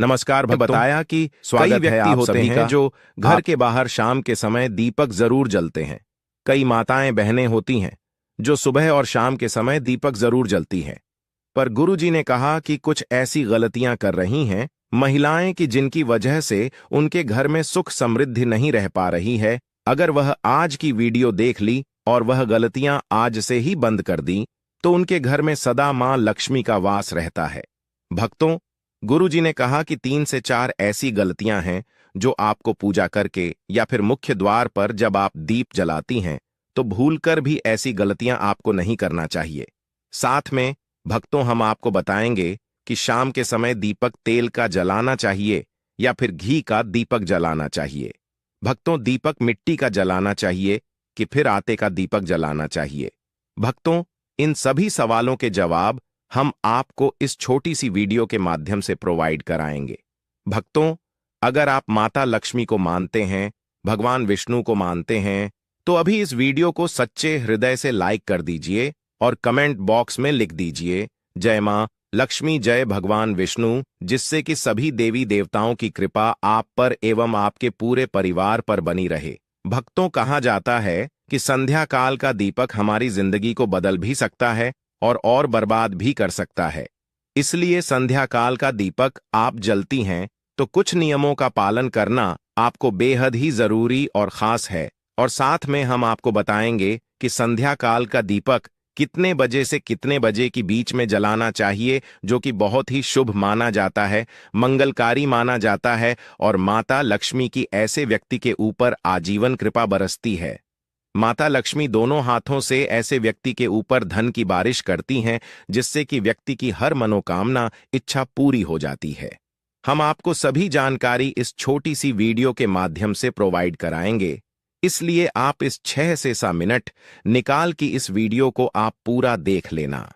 नमस्कार बताया कि स्वागत है आप सभी का। जो घर के बाहर शाम के समय दीपक जरूर जलते हैं। कई माताएं बहनें होती हैं जो सुबह और शाम के समय दीपक जरूर जलती हैं, पर गुरुजी ने कहा कि कुछ ऐसी गलतियां कर रही हैं महिलाएं कि जिनकी वजह से उनके घर में सुख समृद्धि नहीं रह पा रही है। अगर वह आज की वीडियो देख ली और वह गलतियां आज से ही बंद कर दी तो उनके घर में सदा मां लक्ष्मी का वास रहता है। भक्तों, गुरुजी ने कहा कि 3 से 4 ऐसी गलतियां हैं जो आपको पूजा करके या फिर मुख्य द्वार पर जब आप दीप जलाती हैं तो भूलकर भी ऐसी गलतियां आपको नहीं करना चाहिए। साथ में भक्तों, हम आपको बताएंगे कि शाम के समय दीपक तेल का जलाना चाहिए या फिर घी का दीपक जलाना चाहिए। भक्तों, दीपक मिट्टी का जलाना चाहिए कि फिर आटे का दीपक जलाना चाहिए। भक्तों, इन सभी सवालों के जवाब हम आपको इस छोटी सी वीडियो के माध्यम से प्रोवाइड कराएंगे। भक्तों, अगर आप माता लक्ष्मी को मानते हैं, भगवान विष्णु को मानते हैं, तो अभी इस वीडियो को सच्चे हृदय से लाइक कर दीजिए और कमेंट बॉक्स में लिख दीजिए जय मां लक्ष्मी, जय भगवान विष्णु, जिससे कि सभी देवी देवताओं की कृपा आप पर एवं आपके पूरे परिवार पर बनी रहे। भक्तों, कहा जाता है कि संध्या काल का दीपक हमारी जिंदगी को बदल भी सकता है और बर्बाद भी कर सकता है। इसलिए संध्या काल का दीपक आप जलती हैं तो कुछ नियमों का पालन करना आपको बेहद ही जरूरी और खास है। और साथ में हम आपको बताएंगे कि संध्या काल का दीपक कितने बजे से कितने बजे के बीच में जलाना चाहिए, जो कि बहुत ही शुभ माना जाता है, मंगलकारी माना जाता है और माता लक्ष्मी की ऐसे व्यक्ति के ऊपर आजीवन कृपा बरसती है। माता लक्ष्मी दोनों हाथों से ऐसे व्यक्ति के ऊपर धन की बारिश करती हैं, जिससे कि व्यक्ति की हर मनोकामना इच्छा पूरी हो जाती है। हम आपको सभी जानकारी इस छोटी सी वीडियो के माध्यम से प्रोवाइड कराएंगे, इसलिए आप इस 6 से 7 मिनट निकाल की इस वीडियो को आप पूरा देख लेना,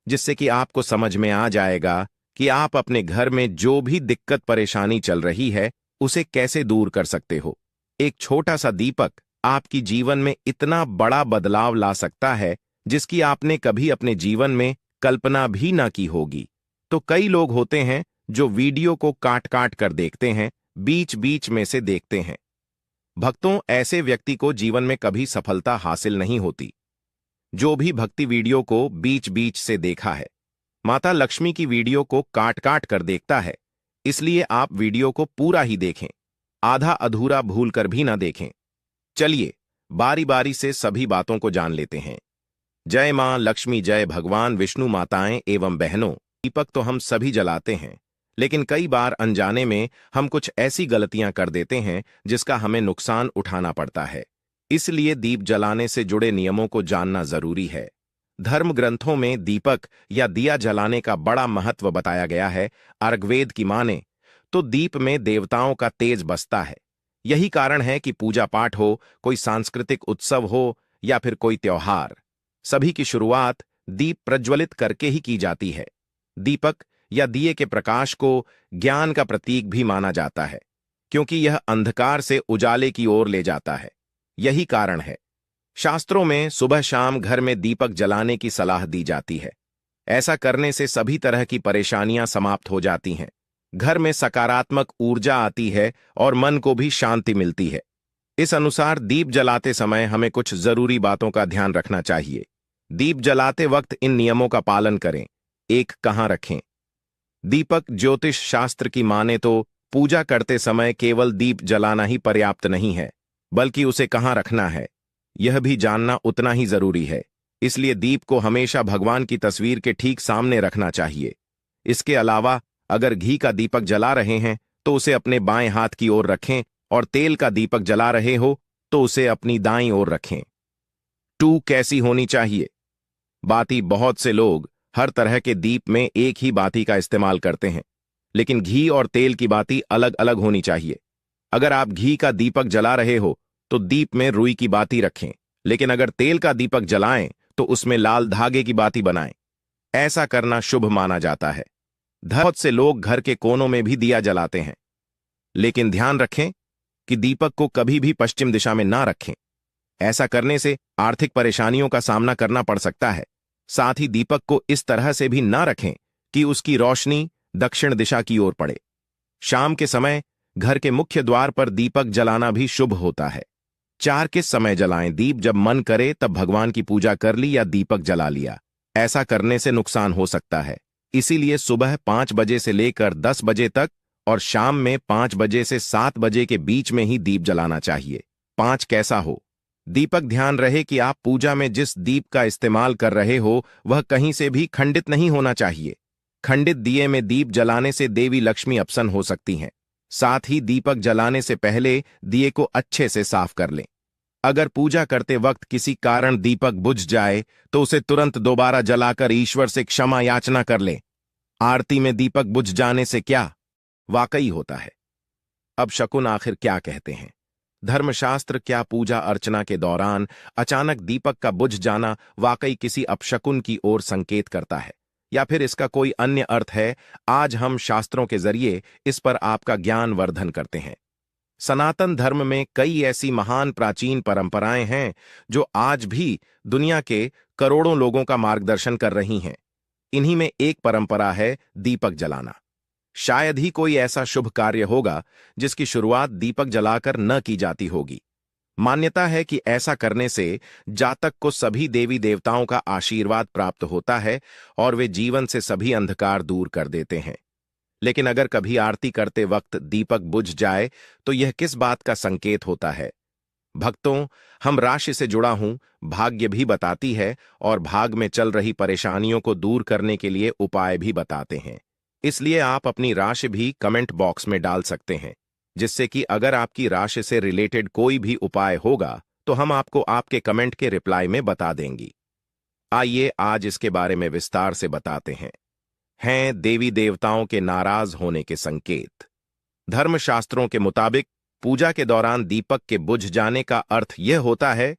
जिससे कि आपको समझ में आ जाएगा कि आप अपने घर में जो भी दिक्कत परेशानी चल रही है उसे कैसे दूर कर सकते हो। एक छोटा सा दीपक आपकी जीवन में इतना बड़ा बदलाव ला सकता है जिसकी आपने कभी अपने जीवन में कल्पना भी ना की होगी। तो कई लोग होते हैं जो वीडियो को काट काट कर देखते हैं, बीच बीच में से देखते हैं। भक्तों, ऐसे व्यक्ति को जीवन में कभी सफलता हासिल नहीं होती। जो भी भक्ति वीडियो को बीच बीच से देखा है, माता लक्ष्मी की वीडियो को काट काट कर देखता है, इसलिए आप वीडियो को पूरा ही देखें, आधा अधूरा भूल कर भी ना देखें। चलिए बारी बारी से सभी बातों को जान लेते हैं। जय मां लक्ष्मी, जय भगवान विष्णु। माताएं एवं बहनों, दीपक तो हम सभी जलाते हैं, लेकिन कई बार अनजाने में हम कुछ ऐसी गलतियां कर देते हैं जिसका हमें नुकसान उठाना पड़ता है। इसलिए दीप जलाने से जुड़े नियमों को जानना जरूरी है। धर्म ग्रंथों में दीपक या दिया जलाने का बड़ा महत्व बताया गया है। अर्ग्वेद की माने तो दीप में देवताओं का तेज बसता है। यही कारण है कि पूजा पाठ हो, कोई सांस्कृतिक उत्सव हो या फिर कोई त्योहार, सभी की शुरुआत दीप प्रज्वलित करके ही की जाती है। दीपक या दिए के प्रकाश को ज्ञान का प्रतीक भी माना जाता है, क्योंकि यह अंधकार से उजाले की ओर ले जाता है। यही कारण है शास्त्रों में सुबह शाम घर में दीपक जलाने की सलाह दी जाती है। ऐसा करने से सभी तरह की परेशानियां समाप्त हो जाती हैं, घर में सकारात्मक ऊर्जा आती है और मन को भी शांति मिलती है। इस अनुसार दीप जलाते समय हमें कुछ जरूरी बातों का ध्यान रखना चाहिए। दीप जलाते वक्त इन नियमों का पालन करें। एक, कहां रखें। दीपक ज्योतिष शास्त्र की माने तो पूजा करते समय केवल दीप जलाना ही पर्याप्त नहीं है, बल्कि उसे कहां रखना है यह भी जानना उतना ही जरूरी है। इसलिए दीप को हमेशा भगवान की तस्वीर के ठीक सामने रखना चाहिए। इसके अलावा अगर घी का दीपक जला रहे हैं तो उसे अपने बाएं हाथ की ओर रखें और तेल का दीपक जला रहे हो तो उसे अपनी दाईं ओर रखें। 2, कैसी होनी चाहिए। बाती, बहुत से लोग हर तरह के दीप में एक ही बाती का इस्तेमाल करते हैं, लेकिन घी और तेल की बाती अलग अलग होनी चाहिए। अगर आप घी का दीपक जला रहे हो तो दीप में रुई की बाती रखें, लेकिन अगर तेल का दीपक जलाएं तो उसमें लाल धागे की बाती बनाएं। ऐसा करना शुभ माना जाता है। बहुत से लोग घर के कोनों में भी दिया जलाते हैं, लेकिन ध्यान रखें कि दीपक को कभी भी पश्चिम दिशा में ना रखें। ऐसा करने से आर्थिक परेशानियों का सामना करना पड़ सकता है। साथ ही दीपक को इस तरह से भी ना रखें कि उसकी रोशनी दक्षिण दिशा की ओर पड़े। शाम के समय घर के मुख्य द्वार पर दीपक जलाना भी शुभ होता है। 4 किस समय जलाएं दीप? जब मन करे तब भगवान की पूजा कर ली या दीपक जला लिया। ऐसा करने से नुकसान हो सकता है, इसीलिए सुबह 5 बजे से लेकर 10 बजे तक और शाम में 5 बजे से 7 बजे के बीच में ही दीप जलाना चाहिए। 5 कैसा हो दीपक? ध्यान रहे कि आप पूजा में जिस दीप का इस्तेमाल कर रहे हो वह कहीं से भी खंडित नहीं होना चाहिए। खंडित दिए में दीप जलाने से देवी लक्ष्मी अपसन हो सकती हैं। साथ ही दीपक जलाने से पहले दिए को अच्छे से साफ कर लें। अगर पूजा करते वक्त किसी कारण दीपक बुझ जाए तो उसे तुरंत दोबारा जलाकर ईश्वर से क्षमा याचना कर लें। आरती में दीपक बुझ जाने से क्या वाकई होता है? अब शकुन आखिर क्या कहते हैं धर्मशास्त्र? क्या पूजा अर्चना के दौरान अचानक दीपक का बुझ जाना वाकई किसी अपशकुन की ओर संकेत करता है या फिर इसका कोई अन्य अर्थ है? आज हम शास्त्रों के जरिए इस पर आपका ज्ञान वर्धन करते हैं। सनातन धर्म में कई ऐसी महान प्राचीन परंपराएं हैं जो आज भी दुनिया के करोड़ों लोगों का मार्गदर्शन कर रही हैं। इन्हीं में एक परंपरा है दीपक जलाना। शायद ही कोई ऐसा शुभ कार्य होगा जिसकी शुरुआत दीपक जलाकर न की जाती होगी। मान्यता है कि ऐसा करने से जातक को सभी देवी देवताओं का आशीर्वाद प्राप्त होता है और वे जीवन से सभी अंधकार दूर कर देते हैं। लेकिन अगर कभी आरती करते वक्त दीपक बुझ जाए तो यह किस बात का संकेत होता है? भक्तों, हम राशि से जुड़ा हूं भाग्य भी बताती है और भाग में चल रही परेशानियों को दूर करने के लिए उपाय भी बताते हैं। इसलिए आप अपनी राशि भी कमेंट बॉक्स में डाल सकते हैं, जिससे कि अगर आपकी राशि से रिलेटेड कोई भी उपाय होगा तो हम आपको आपके कमेंट के रिप्लाई में बता देंगी। आइए आज इसके बारे में विस्तार से बताते हैं देवी देवताओं के नाराज होने के संकेत। धर्मशास्त्रों के मुताबिक पूजा के दौरान दीपक के बुझ जाने का अर्थ यह होता है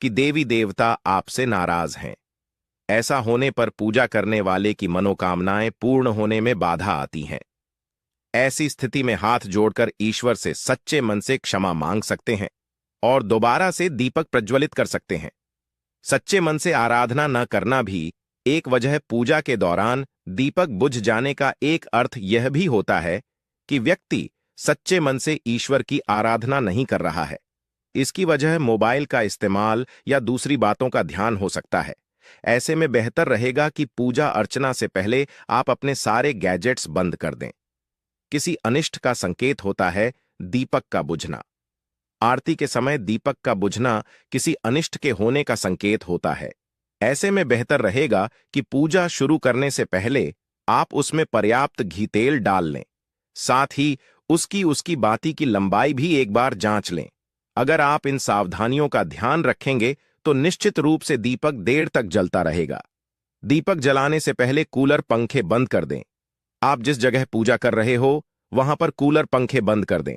कि देवी देवता आपसे नाराज हैं। ऐसा होने पर पूजा करने वाले की मनोकामनाएं पूर्ण होने में बाधा आती हैं। ऐसी स्थिति में हाथ जोड़कर ईश्वर से सच्चे मन से क्षमा मांग सकते हैं और दोबारा से दीपक प्रज्वलित कर सकते हैं। सच्चे मन से आराधना न करना भी एक वजह पूजा के दौरान दीपक बुझ जाने का एक अर्थ यह भी होता है कि व्यक्ति सच्चे मन से ईश्वर की आराधना नहीं कर रहा है। इसकी वजह मोबाइल का इस्तेमाल या दूसरी बातों का ध्यान हो सकता है। ऐसे में बेहतर रहेगा कि पूजा अर्चना से पहले आप अपने सारे गैजेट्स बंद कर दें। किसी अनिष्ट का संकेत होता है दीपक का बुझना। आरती के समय दीपक का बुझना किसी अनिष्ट के होने का संकेत होता है। ऐसे में बेहतर रहेगा कि पूजा शुरू करने से पहले आप उसमें पर्याप्त घी तेल डाल लें। साथ ही उसकी बाती की लंबाई भी एक बार जांच लें। अगर आप इन सावधानियों का ध्यान रखेंगे तो निश्चित रूप से दीपक देर तक जलता रहेगा। दीपक जलाने से पहले कूलर पंखे बंद कर दें। आप जिस जगह पूजा कर रहे हो वहां पर कूलर पंखे बंद कर दें।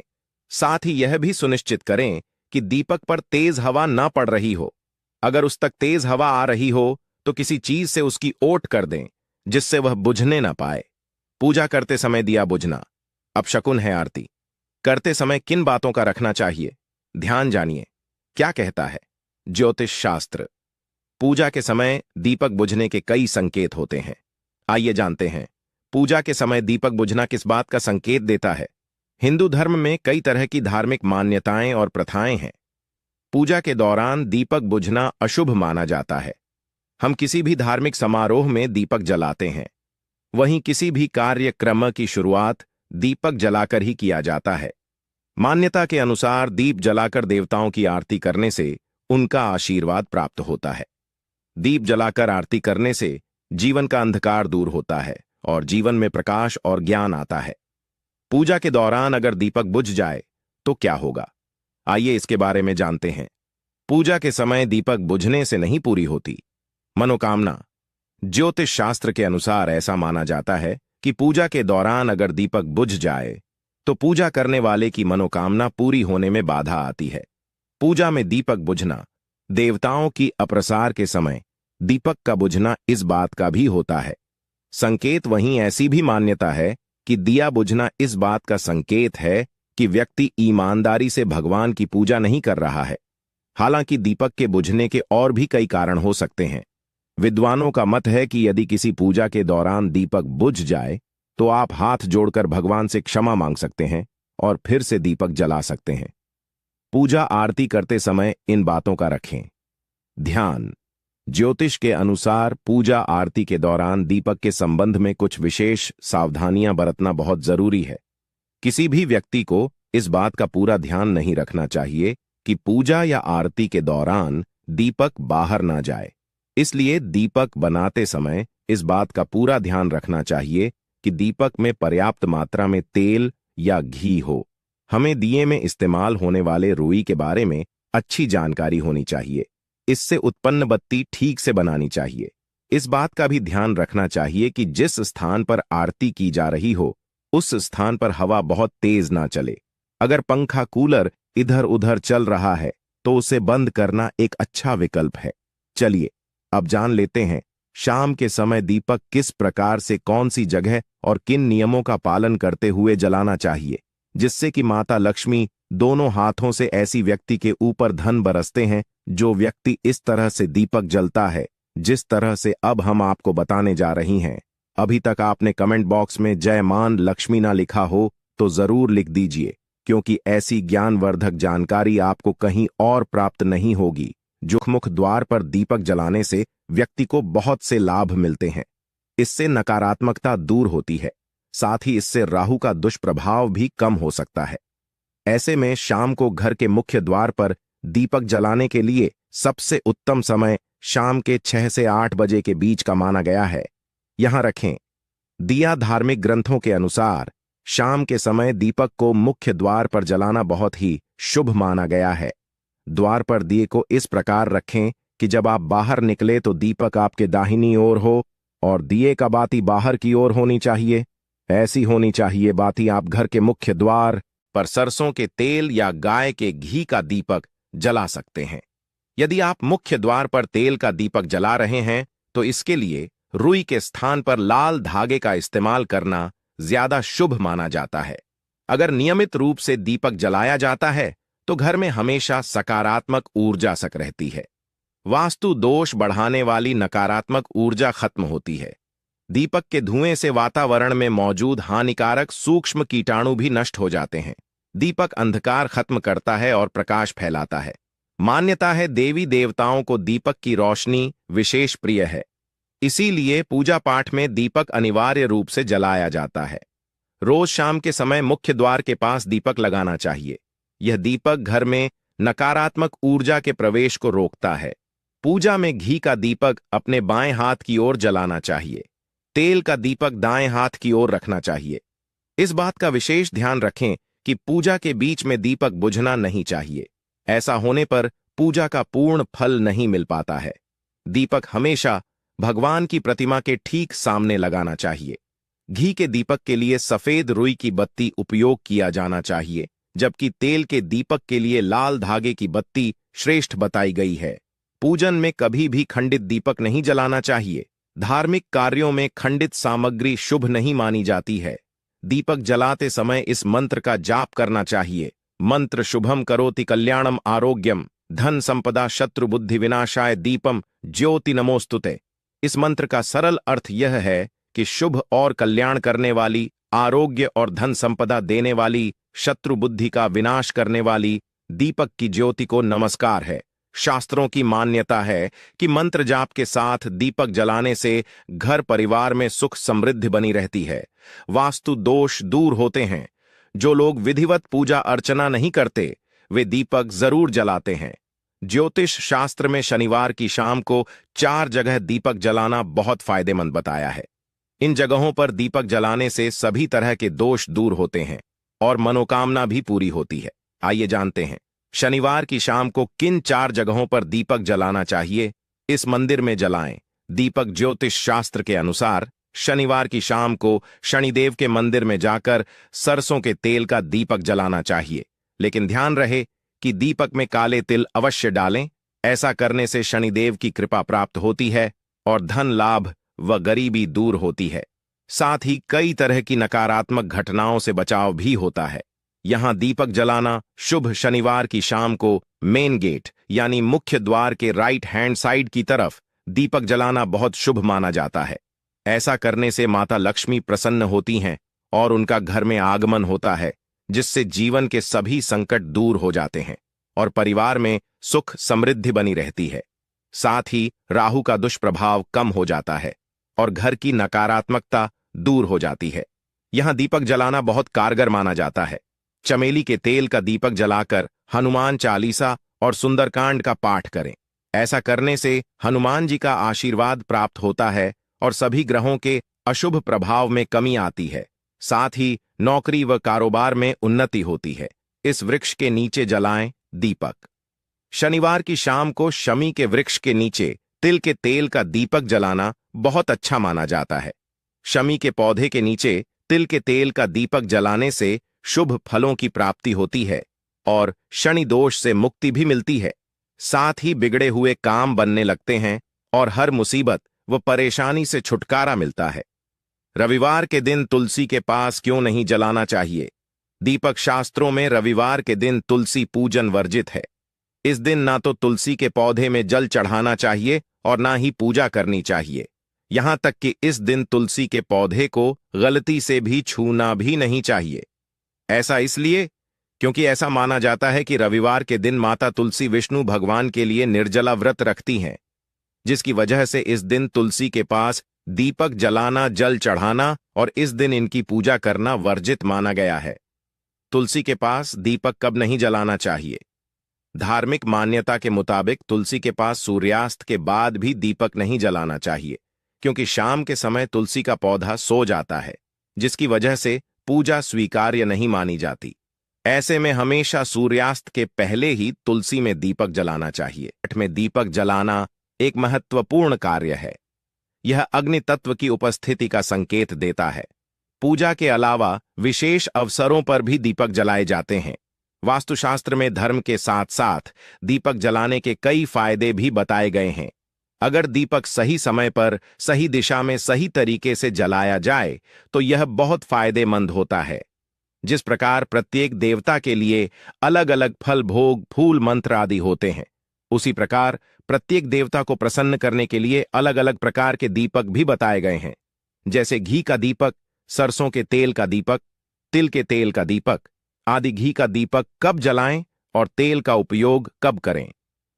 साथ ही यह भी सुनिश्चित करें कि दीपक पर तेज हवा न पड़ रही हो। अगर उस तक तेज हवा आ रही हो तो किसी चीज से उसकी ओट कर दें जिससे वह बुझने ना पाए। पूजा करते समय दिया बुझना अपशकुन है। आरती करते समय किन बातों का रखना चाहिए ध्यान जानिए। क्या कहता है ज्योतिष शास्त्र? पूजा के समय दीपक बुझने के कई संकेत होते हैं। आइए जानते हैं पूजा के समय दीपक बुझना किस बात का संकेत देता है। हिंदू धर्म में कई तरह की धार्मिक मान्यताएं और प्रथाएं हैं। पूजा के दौरान दीपक बुझना अशुभ माना जाता है। हम किसी भी धार्मिक समारोह में दीपक जलाते हैं, वहीं किसी भी कार्यक्रम की शुरुआत दीपक जलाकर ही किया जाता है। मान्यता के अनुसार दीप जलाकर देवताओं की आरती करने से उनका आशीर्वाद प्राप्त होता है। दीप जलाकर आरती करने से जीवन का अंधकार दूर होता है और जीवन में प्रकाश और ज्ञान आता है। पूजा के दौरान अगर दीपक बुझ जाए तो क्या होगा, आइए इसके बारे में जानते हैं। पूजा के समय दीपक बुझने से नहीं पूरी होती मनोकामना। ज्योतिष शास्त्र के अनुसार ऐसा माना जाता है कि पूजा के दौरान अगर दीपक बुझ जाए तो पूजा करने वाले की मनोकामना पूरी होने में बाधा आती है। पूजा में दीपक बुझना देवताओं की अप्रसार के समय दीपक का बुझना इस बात का भी होता है संकेत। वहीं ऐसी भी मान्यता है कि दिया बुझना इस बात का संकेत है कि व्यक्ति ईमानदारी से भगवान की पूजा नहीं कर रहा है। हालांकि दीपक के बुझने के और भी कई कारण हो सकते हैं। विद्वानों का मत है कि यदि किसी पूजा के दौरान दीपक बुझ जाए तो आप हाथ जोड़कर भगवान से क्षमा मांग सकते हैं और फिर से दीपक जला सकते हैं। पूजा आरती करते समय इन बातों का रखें ध्यान। ज्योतिष के अनुसार पूजा आरती के दौरान दीपक के संबंध में कुछ विशेष सावधानियां बरतना बहुत जरूरी है। किसी भी व्यक्ति को इस बात का पूरा ध्यान नहीं रखना चाहिए कि पूजा या आरती के दौरान दीपक बाहर ना जाए। इसलिए दीपक बनाते समय इस बात का पूरा ध्यान रखना चाहिए कि दीपक में पर्याप्त मात्रा में तेल या घी हो। हमें दिए में इस्तेमाल होने वाले रुई के बारे में अच्छी जानकारी होनी चाहिए। इससे उत्पन्न बत्ती ठीक से बनानी चाहिए। इस बात का भी ध्यान रखना चाहिए कि जिस स्थान पर आरती की जा रही हो उस स्थान पर हवा बहुत तेज ना चले। अगर पंखा कूलर इधर उधर चल रहा है तो उसे बंद करना एक अच्छा विकल्प है। चलिए अब जान लेते हैं शाम के समय दीपक किस प्रकार से कौन सी जगह और किन नियमों का पालन करते हुए जलाना चाहिए, जिससे कि माता लक्ष्मी दोनों हाथों से ऐसी व्यक्ति के ऊपर धन बरसते हैं। जो व्यक्ति इस तरह से दीपक जलता है जिस तरह से अब हम आपको बताने जा रही हैं, अभी तक आपने कमेंट बॉक्स में जय मान लक्ष्मी ना लिखा हो तो जरूर लिख दीजिए, क्योंकि ऐसी ज्ञानवर्धक जानकारी आपको कहीं और प्राप्त नहीं होगी। मुख द्वार पर दीपक जलाने से व्यक्ति को बहुत से लाभ मिलते हैं। इससे नकारात्मकता दूर होती है, साथ ही इससे राहु का दुष्प्रभाव भी कम हो सकता है। ऐसे में शाम को घर के मुख्य द्वार पर दीपक जलाने के लिए सबसे उत्तम समय शाम के 6 से 8 बजे के बीच का माना गया है। यहां रखें दिया। धार्मिक ग्रंथों के अनुसार शाम के समय दीपक को मुख्य द्वार पर जलाना बहुत ही शुभ माना गया है। द्वार पर दिए को इस प्रकार रखें कि जब आप बाहर निकले तो दीपक आपके दाहिनी ओर हो और दिए का बाती बाहर की ओर होनी चाहिए। ऐसी होनी चाहिए बाती आप घर के मुख्य द्वार पर सरसों के तेल या गाय के घी का दीपक जला सकते हैं। यदि आप मुख्य द्वार पर तेल का दीपक जला रहे हैं तो इसके लिए रुई के स्थान पर लाल धागे का इस्तेमाल करना ज्यादा शुभ माना जाता है। अगर नियमित रूप से दीपक जलाया जाता है तो घर में हमेशा सकारात्मक ऊर्जा सक रहती है। वास्तु दोष बढ़ाने वाली नकारात्मक ऊर्जा खत्म होती है। दीपक के धुएं से वातावरण में मौजूद हानिकारक सूक्ष्म कीटाणु भी नष्ट हो जाते हैं। दीपक अंधकार खत्म करता है और प्रकाश फैलाता है। मान्यता है देवी देवताओं को दीपक की रोशनी विशेष प्रिय है, इसीलिए पूजा पाठ में दीपक अनिवार्य रूप से जलाया जाता है। रोज शाम के समय मुख्य द्वार के पास दीपक लगाना चाहिए। यह दीपक घर में नकारात्मक ऊर्जा के प्रवेश को रोकता है। पूजा में घी का दीपक अपने बाएं हाथ की ओर जलाना चाहिए। तेल का दीपक दाएं हाथ की ओर रखना चाहिए। इस बात का विशेष ध्यान रखें कि पूजा के बीच में दीपक बुझना नहीं चाहिए। ऐसा होने पर पूजा का पूर्ण फल नहीं मिल पाता है। दीपक हमेशा भगवान की प्रतिमा के ठीक सामने लगाना चाहिए। घी के दीपक के लिए सफेद रुई की बत्ती उपयोग किया जाना चाहिए, जबकि तेल के दीपक के लिए लाल धागे की बत्ती श्रेष्ठ बताई गई है। पूजन में कभी भी खंडित दीपक नहीं जलाना चाहिए। धार्मिक कार्यों में खंडित सामग्री शुभ नहीं मानी जाती है। दीपक जलाते समय इस मंत्र का जाप करना चाहिए। मंत्र शुभम करोति कल्याणम आरोग्यम धन संपदा शत्रु बुद्धि विनाशाय दीपम ज्योति नमोस्तुते। इस मंत्र का सरल अर्थ यह है कि शुभ और कल्याण करने वाली, आरोग्य और धन संपदा देने वाली, शत्रु बुद्धि का विनाश करने वाली दीपक की ज्योति को नमस्कार है। शास्त्रों की मान्यता है कि मंत्र जाप के साथ दीपक जलाने से घर परिवार में सुख समृद्धि बनी रहती है। वास्तु दोष दूर होते हैं। जो लोग विधिवत पूजा अर्चना नहीं करते वे दीपक जरूर जलाते हैं। ज्योतिष शास्त्र में शनिवार की शाम को 4 जगह दीपक जलाना बहुत फायदेमंद बताया है। इन जगहों पर दीपक जलाने से सभी तरह के दोष दूर होते हैं और मनोकामना भी पूरी होती है। आइए जानते हैं शनिवार की शाम को किन 4 जगहों पर दीपक जलाना चाहिए। इस मंदिर में जलाएं। दीपक ज्योतिष शास्त्र के अनुसार शनिवार की शाम को शनिदेव के मंदिर में जाकर सरसों के तेल का दीपक जलाना चाहिए, लेकिन ध्यान रहे कि दीपक में काले तिल अवश्य डालें। ऐसा करने से शनिदेव की कृपा प्राप्त होती है और धन लाभ व गरीबी दूर होती है। साथ ही कई तरह की नकारात्मक घटनाओं से बचाव भी होता है। यहां दीपक जलाना शुभ शनिवार की शाम को मेन गेट यानी मुख्य द्वार के राइट हैंड साइड की तरफ दीपक जलाना बहुत शुभ माना जाता है। ऐसा करने से माता लक्ष्मी प्रसन्न होती हैं और उनका घर में आगमन होता है, जिससे जीवन के सभी संकट दूर हो जाते हैं और परिवार में सुख समृद्धि बनी रहती है। साथ ही राहु का दुष्प्रभाव कम हो जाता है और घर की नकारात्मकता दूर हो जाती है। यहां दीपक जलाना बहुत कारगर माना जाता है। चमेली के तेल का दीपक जलाकर हनुमान चालीसा और सुंदरकांड का पाठ करें। ऐसा करने से हनुमान जी का आशीर्वाद प्राप्त होता है और सभी ग्रहों के अशुभ प्रभाव में कमी आती है। साथ ही नौकरी व कारोबार में उन्नति होती है। इस वृक्ष के नीचे जलाएं दीपक। शनिवार की शाम को शमी के वृक्ष के नीचे तिल के तेल का दीपक जलाना बहुत अच्छा माना जाता है। शमी के पौधे के नीचे तिल के तेल का दीपक जलाने से शुभ फलों की प्राप्ति होती है और शनि दोष से मुक्ति भी मिलती है। साथ ही बिगड़े हुए काम बनने लगते हैं और हर मुसीबत व परेशानी से छुटकारा मिलता है। रविवार के दिन तुलसी के पास क्यों नहीं जलाना चाहिए? दीपक शास्त्रों में रविवार के दिन तुलसी पूजन वर्जित है। इस दिन ना तो तुलसी के पौधे में जल चढ़ाना चाहिए और ना ही पूजा करनी चाहिए। यहां तक कि इस दिन तुलसी के पौधे को गलती से भी छूना भी नहीं चाहिए। ऐसा इसलिए क्योंकि ऐसा माना जाता है कि रविवार के दिन माता तुलसी विष्णु भगवान के लिए निर्जला व्रत रखती हैं, जिसकी वजह से इस दिन तुलसी के पास दीपक जलाना, जल चढ़ाना और इस दिन इनकी पूजा करना वर्जित माना गया है। तुलसी के पास दीपक कब नहीं जलाना चाहिए? धार्मिक मान्यता के मुताबिक तुलसी के पास सूर्यास्त के बाद भी दीपक नहीं जलाना चाहिए, क्योंकि शाम के समय तुलसी का पौधा सो जाता है, जिसकी वजह से पूजा स्वीकार्य नहीं मानी जाती। ऐसे में हमेशा सूर्यास्त के पहले ही तुलसी में दीपक जलाना चाहिए। छठ में दीपक जलाना एक महत्वपूर्ण कार्य है। यह अग्नि तत्व की उपस्थिति का संकेत देता है। पूजा के अलावा विशेष अवसरों पर भी दीपक जलाए जाते हैं। वास्तुशास्त्र में धर्म के साथ साथ दीपक जलाने के कई फायदे भी बताए गए हैं। अगर दीपक सही समय पर, सही दिशा में, सही तरीके से जलाया जाए तो यह बहुत फायदेमंद होता है। जिस प्रकार प्रत्येक देवता के लिए अलग अलग फल, भोग, फूल, मंत्र आदि होते हैं, उसी प्रकार प्रत्येक देवता को प्रसन्न करने के लिए अलग अलग प्रकार के दीपक भी बताए गए हैं। जैसे घी का दीपक, सरसों के तेल का दीपक, तिल के तेल का दीपक आदि। घी का दीपक कब जलाएं और तेल का उपयोग कब करें?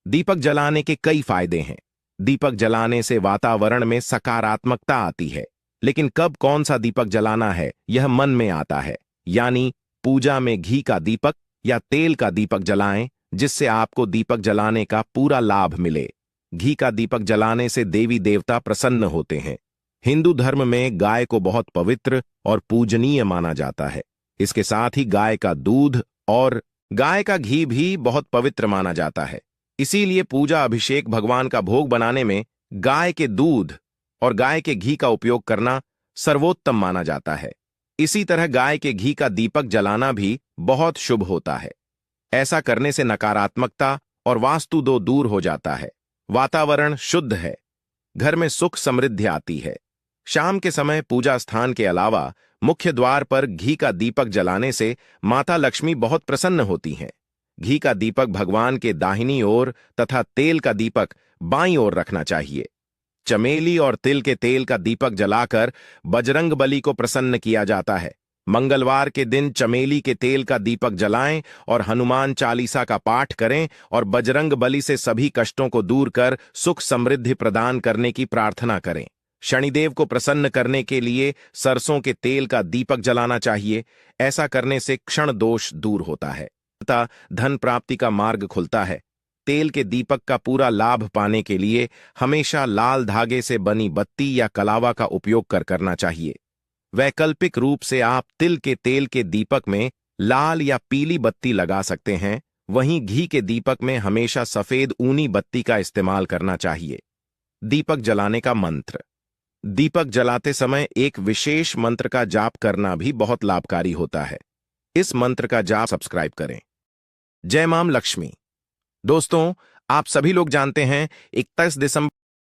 दीपक जलाने के कई फायदे हैं। दीपक जलाने से वातावरण में सकारात्मकता आती है। लेकिन कब कौन सा दीपक जलाना है यह मन में आता है। यानी पूजा में घी का दीपक या तेल का दीपक जलाएं, जिससे आपको दीपक जलाने का पूरा लाभ मिले। घी का दीपक जलाने से देवी देवता प्रसन्न होते हैं। हिंदू धर्म में गाय को बहुत पवित्र और पूजनीय माना जाता है। इसके साथ ही गाय का दूध और गाय का घी भी बहुत पवित्र माना जाता है। इसीलिए पूजा, अभिषेक, भगवान का भोग बनाने में गाय के दूध और गाय के घी का उपयोग करना सर्वोत्तम माना जाता है। इसी तरह गाय के घी का दीपक जलाना भी बहुत शुभ होता है। ऐसा करने से नकारात्मकता और वास्तु दो दूर हो जाता है। वातावरण शुद्ध है, घर में सुख समृद्धि आती है। शाम के समय पूजा स्थान के अलावा मुख्य द्वार पर घी का दीपक जलाने से माता लक्ष्मी बहुत प्रसन्न होती हैं। घी का दीपक भगवान के दाहिनी ओर तथा तेल का दीपक बाईं ओर रखना चाहिए। चमेली और तिल के तेल का दीपक जलाकर बजरंगबली को प्रसन्न किया जाता है। मंगलवार के दिन चमेली के तेल का दीपक जलाएं और हनुमान चालीसा का पाठ करें और बजरंगबली से सभी कष्टों को दूर कर सुख समृद्धि प्रदान करने की प्रार्थना करें। शनिदेव को प्रसन्न करने के लिए सरसों के तेल का दीपक जलाना चाहिए। ऐसा करने से क्षण दोष दूर होता है तथा धन प्राप्ति का मार्ग खुलता है। तेल के दीपक का पूरा लाभ पाने के लिए हमेशा लाल धागे से बनी बत्ती या कलावा का उपयोग करना चाहिए। वैकल्पिक रूप से आप तिल के तेल के दीपक में लाल या पीली बत्ती लगा सकते हैं। वहीं घी के दीपक में हमेशा सफेद ऊनी बत्ती का इस्तेमाल करना चाहिए। दीपक जलाने का मंत्र। दीपक जलाते समय एक विशेष मंत्र का जाप करना भी बहुत लाभकारी होता है। इस मंत्र का जाप सब्सक्राइब करें। जय मां लक्ष्मी। दोस्तों, आप सभी लोग जानते हैं 31 दिसंबर